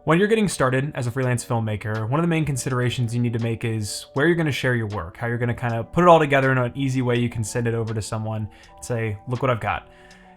When you're getting started as a freelance filmmaker, one of the main considerations you need to make is where you're going to share your work, how you're going to kind of put it all together in an easy way you can send it over to someone and say, look what I've got.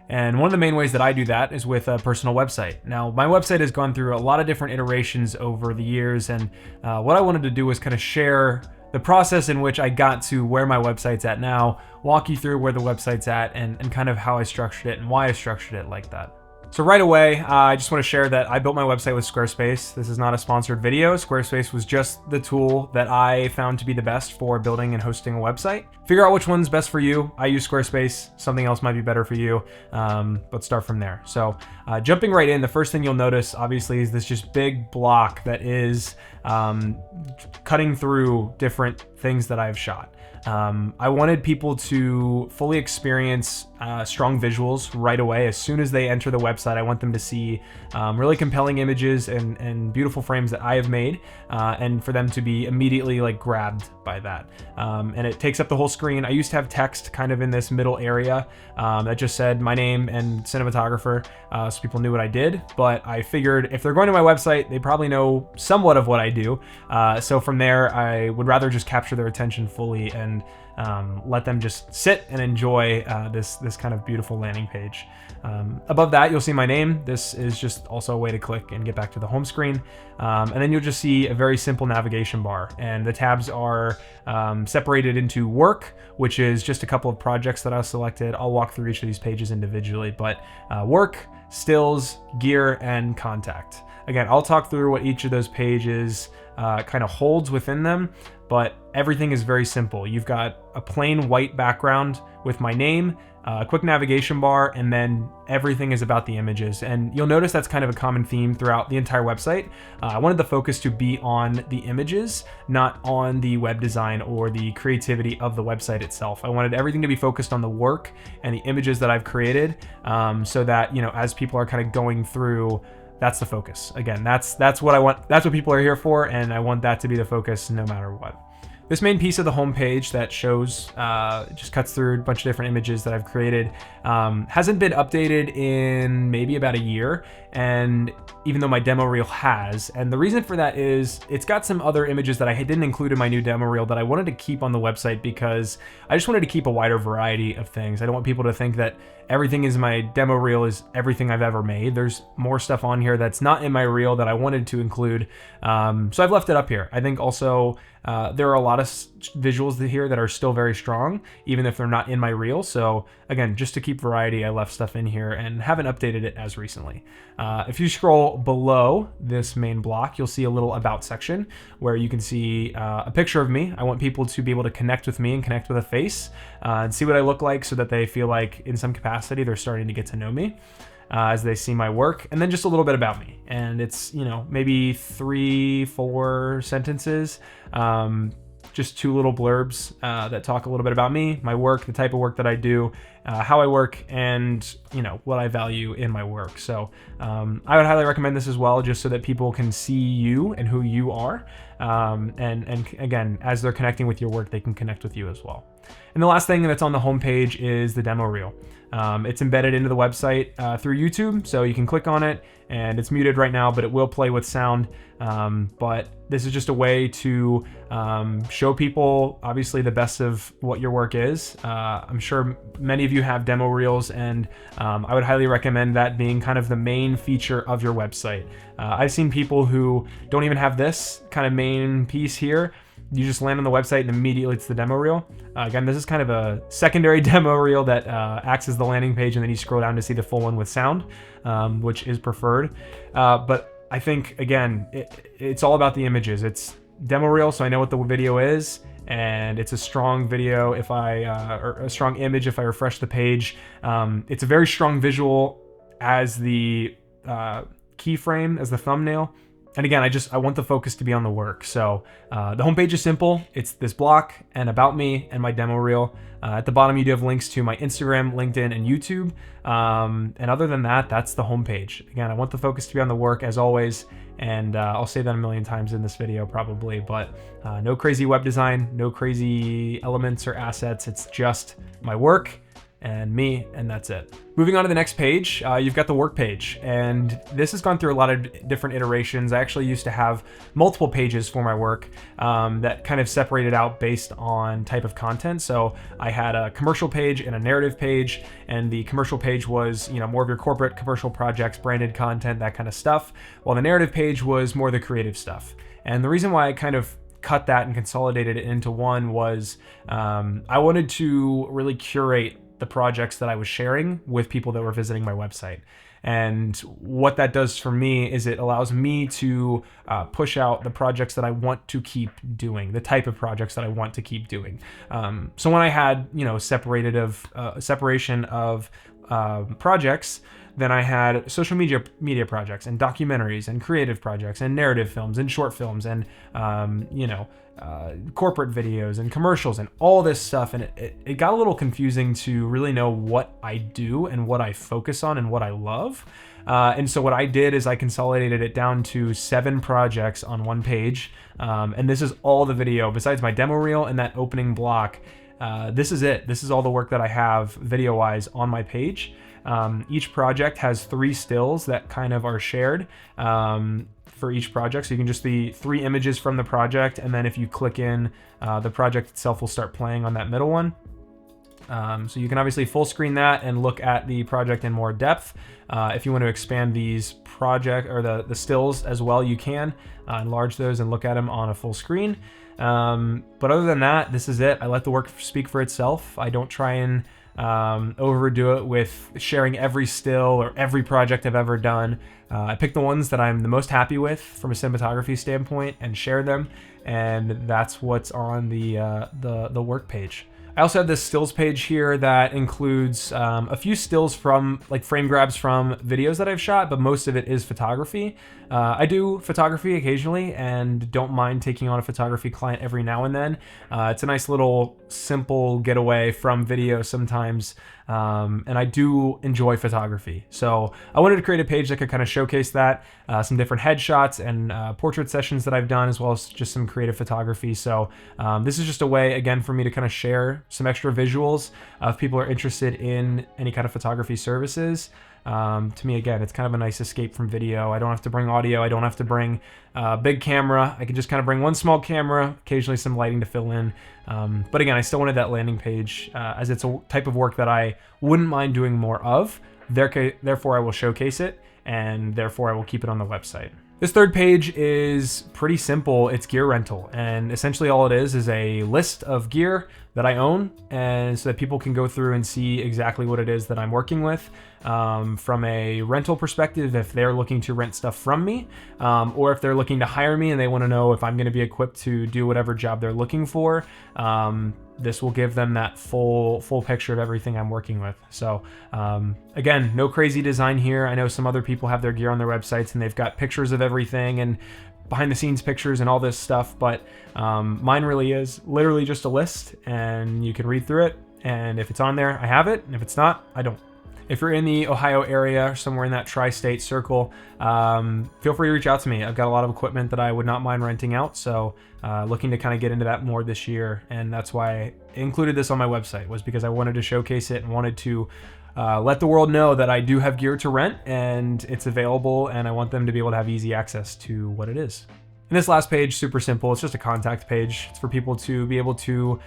And one of the main ways that I do that is with a personal website. Now, my website has gone through a lot of different iterations over the years, and what I wanted to do was kind of share the process in which I got to where my website's at now, walk you through where the website's at, and kind of how I structured it and why I structured it like that. So right away, I just want to share that I built my website with Squarespace. This is not a sponsored video. Squarespace was just the tool that I found to be the best for building and hosting a website. Figure out which one's best for you. I use Squarespace. Something else might be better for you, but start from there. So jumping right in, the first thing you'll notice, obviously, is this just big block that is cutting through different things that I've shot. I wanted people to fully experience strong visuals right away. As soon as they enter the website, I want them to see really compelling images and beautiful frames that I have made, and for them to be immediately like grabbed by that. And it takes up the whole screen. I used to have text kind of in this middle area that just said my name and cinematographer, so people knew what I did. But I figured if they're going to my website, they probably know somewhat of what I do. So from there, I would rather just capture their attention fully and let them just sit and enjoy this kind of beautiful landing page. Above that, you'll see my name. This is just also a way to click and get back to the home screen. And then you'll just see a very simple navigation bar. And the tabs are separated into work, which is just a couple of projects that I selected. I'll walk through each of these pages individually, but work, stills, gear, and contact. Again, I'll talk through what each of those pages kind of holds within them, but everything is very simple. You've got a plain white background with my name, a quick navigation bar, and then everything is about the images. And you'll notice that's kind of a common theme throughout the entire website. I wanted the focus to be on the images, not on the web design or the creativity of the website itself. I wanted everything to be focused on the work and the images that I've created, so that, you know, as people are kind of going through, that's the focus. Again, that's what I want. That's what people are here for, and I want that to be the focus no matter what. This main piece of the homepage that shows, just cuts through a bunch of different images that I've created, hasn't been updated in maybe about a year, and even though my demo reel has. And the reason for that is it's got some other images that I didn't include in my new demo reel that I wanted to keep on the website because I just wanted to keep a wider variety of things. I don't want people to think that everything is my demo reel is everything I've ever made. There's more stuff on here that's not in my reel that I wanted to include. So I've left it up here. I think also there are a lot of visuals here that are still very strong, even if they're not in my reel. So again, just to keep variety, I left stuff in here and haven't updated it as recently. If you scroll below this main block, you'll see a little about section where you can see a picture of me. I want people to be able to connect with me and connect with a face and see what I look like so that they feel like in some capacity they're starting to get to know me as they see my work. And then just a little bit about me. And it's, you know, maybe 3-4 sentences. Just 2 little blurbs that talk a little bit about me, my work, the type of work that I do, how I work, and, you know, what I value in my work. So I would highly recommend this as well, just so that people can see you and who you are. And again, as they're connecting with your work, they can connect with you as well. And the last thing that's on the homepage is the demo reel. It's embedded into the website through YouTube, so you can click on it, and it's muted right now, but it will play with sound. But this is just a way to show people, obviously, the best of what your work is. I'm sure many of you have demo reels, and I would highly recommend that being kind of the main feature of your website. I've seen people who don't even have this kind of main piece here. You just land on the website and immediately it's the demo reel. Again, this is kind of a secondary demo reel that acts as the landing page, and then you scroll down to see the full one with sound, which is preferred. But I think, again, it's all about the images. It's demo reel, so I know what the video is, and it's a strong video if or a strong image if I refresh the page. It's a very strong visual as the keyframe, as the thumbnail. And again, I want the focus to be on the work. So the homepage is simple. It's this block and about me and my demo reel. At the bottom, you do have links to my Instagram, LinkedIn, and YouTube. And other than that, that's the homepage. Again, I want the focus to be on the work as always. And I'll say that a million times in this video probably, but no crazy web design, no crazy elements or assets. It's just my work and me, and that's it. Moving on to the next page, you've got the work page, and this has gone through a lot of different iterations. I actually used to have multiple pages for my work that kind of separated out based on type of content. So I had a commercial page and a narrative page, and the commercial page was, more of your corporate commercial projects, branded content, that kind of stuff, while the narrative page was more the creative stuff. And the reason why I kind of cut that and consolidated it into one was I wanted to really curate the projects that I was sharing with people that were visiting my website. And what that does for me is it allows me to push out the projects that I want to keep doing, the type of projects that I want to keep doing. So when I had, separation of projects, then I had social media projects and documentaries and creative projects and narrative films and short films and corporate videos and commercials and all this stuff. And it got a little confusing to really know what I do and what I focus on and what I love. And so what I did is I consolidated it down to 7 projects on one page. And this is all the video besides my demo reel and that opening block. This is it. This is all the work that I have video-wise on my page. Each project has 3 stills that kind of are shared for each project. So you can just see 3 images from the project, and then if you click in, the project itself will start playing on that middle one. So you can obviously full screen that and look at the project in more depth. If you want to expand these the stills as well, you can enlarge those and look at them on a full screen. But other than that, this is it. I let the work speak for itself. I don't try and overdo it with sharing every still or every project I've ever done. I pick the ones that I'm the most happy with from a cinematography standpoint and share them, and that's what's on the work page. I also have this stills page here that includes a few stills from frame grabs from videos that I've shot, but most of it is photography. I do photography occasionally and don't mind taking on a photography client every now and then. It's a nice little simple getaway from video sometimes, and I do enjoy photography. So I wanted to create a page that could kind of showcase that, some different headshots and portrait sessions that I've done, as well as just some creative photography. So this is just a way, again, for me to kind of share some extra visuals if people are interested in any kind of photography services. To me, again, it's kind of a nice escape from video. I don't have to bring audio. I don't have to bring a big camera. I can just kind of bring one small camera, occasionally some lighting to fill in. But again, I still wanted that landing page as it's a type of work that I wouldn't mind doing more of. Therefore, I will showcase it, and therefore I will keep it on the website. This third page is pretty simple. It's gear rental, and essentially all it is a list of gear that I own, and so that people can go through and see exactly what it is that I'm working with from a rental perspective, if they're looking to rent stuff from me, or if they're looking to hire me and they want to know if I'm going to be equipped to do whatever job they're looking for. This will give them that full picture of everything I'm working with. So again, no crazy design here. I know some other people have their gear on their websites and they've got pictures of everything and behind the scenes pictures and all this stuff, but mine really is literally just a list, and you can read through it, and if it's on there, I have it, and if it's not, I don't. If you're in the Ohio area or somewhere in that tri-state circle, feel free to reach out to me. I've got a lot of equipment that I would not mind renting out, so looking to kind of get into that more this year, and that's why I included this on my website, was because I wanted to showcase it and wanted to let the world know that I do have gear to rent and it's available, and I want them to be able to have easy access to what it is. And this last page, super simple. It's just a contact page. It's for people to be able to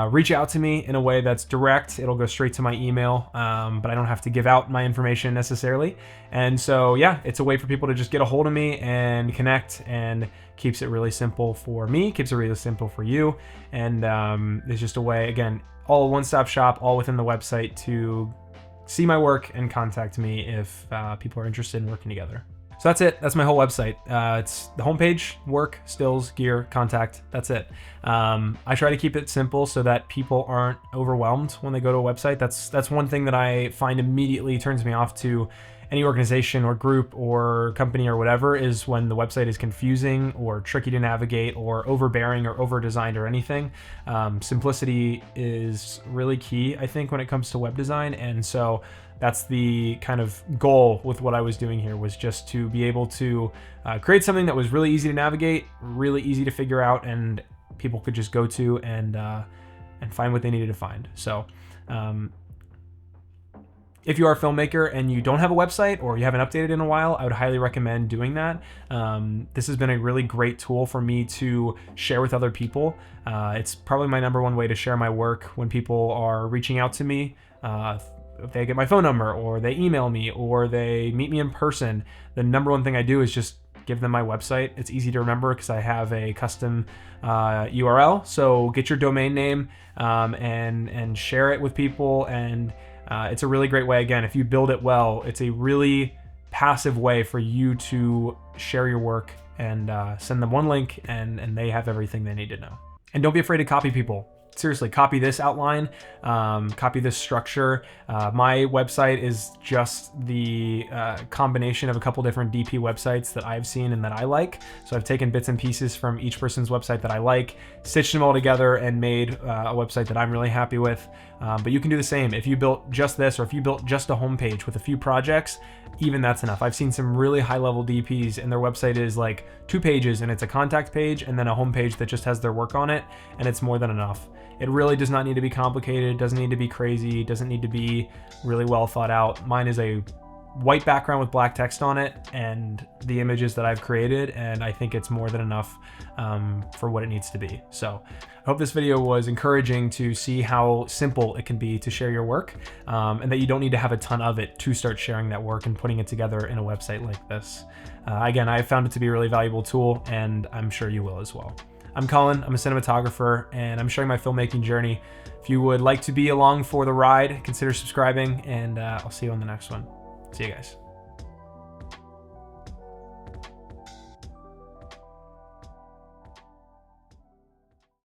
reach out to me in a way that's direct. It'll go straight to my email, but I don't have to give out my information necessarily. And so, yeah, it's a way for people to just get a hold of me and connect, and keeps it really simple for me, keeps it really simple for you. And it's just a way, again, all one-stop shop, all within the website, to see my work and contact me if people are interested in working together. So that's it. That's my whole website. It's the homepage, work, stills, gear, contact. That's it. I try to keep it simple so that people aren't overwhelmed when they go to a website. That's one thing that I find immediately turns me off to any organization or group or company or whatever, is when the website is confusing or tricky to navigate or overbearing or over-designed or anything. Simplicity is really key, I think, when it comes to web design. And so that's the kind of goal with what I was doing here, was just to be able to create something that was really easy to navigate, really easy to figure out, and people could just go to and find what they needed to find. So If you are a filmmaker and you don't have a website or you haven't updated in a while, I would highly recommend doing that. This has been a really great tool for me to share with other people. It's probably my #1 way to share my work when people are reaching out to me. If they get my phone number or they email me or they meet me in person, the #1 thing I do is just give them my website. It's easy to remember because I have a custom URL. So get your domain name and share it with people. And it's a really great way. Again, if you build it well, it's a really passive way for you to share your work and send them one link and they have everything they need to know. And don't be afraid to copy people. Seriously, copy this outline, copy this structure. My website is just the combination of a couple different DP websites that I've seen and that I like. So I've taken bits and pieces from each person's website that I like, stitched them all together and made a website that I'm really happy with. But you can do the same. If you built just this, or if you built just a homepage with a few projects, even that's enough. I've seen some really high-level DPs and their website is like 2 pages and it's a contact page and then a homepage that just has their work on it, and it's more than enough. It really does not need to be complicated, doesn't need to be crazy, doesn't need to be really well thought out. Mine is a white background with black text on it and the images that I've created, and I think it's more than enough for what it needs to be. So I hope this video was encouraging to see how simple it can be to share your work, and that you don't need to have a ton of it to start sharing that work and putting it together in a website like this. Again, I found it to be a really valuable tool, and I'm sure you will as well. I'm Colin, I'm a cinematographer, and I'm sharing my filmmaking journey. If you would like to be along for the ride, consider subscribing, and I'll see you on the next one. See you guys.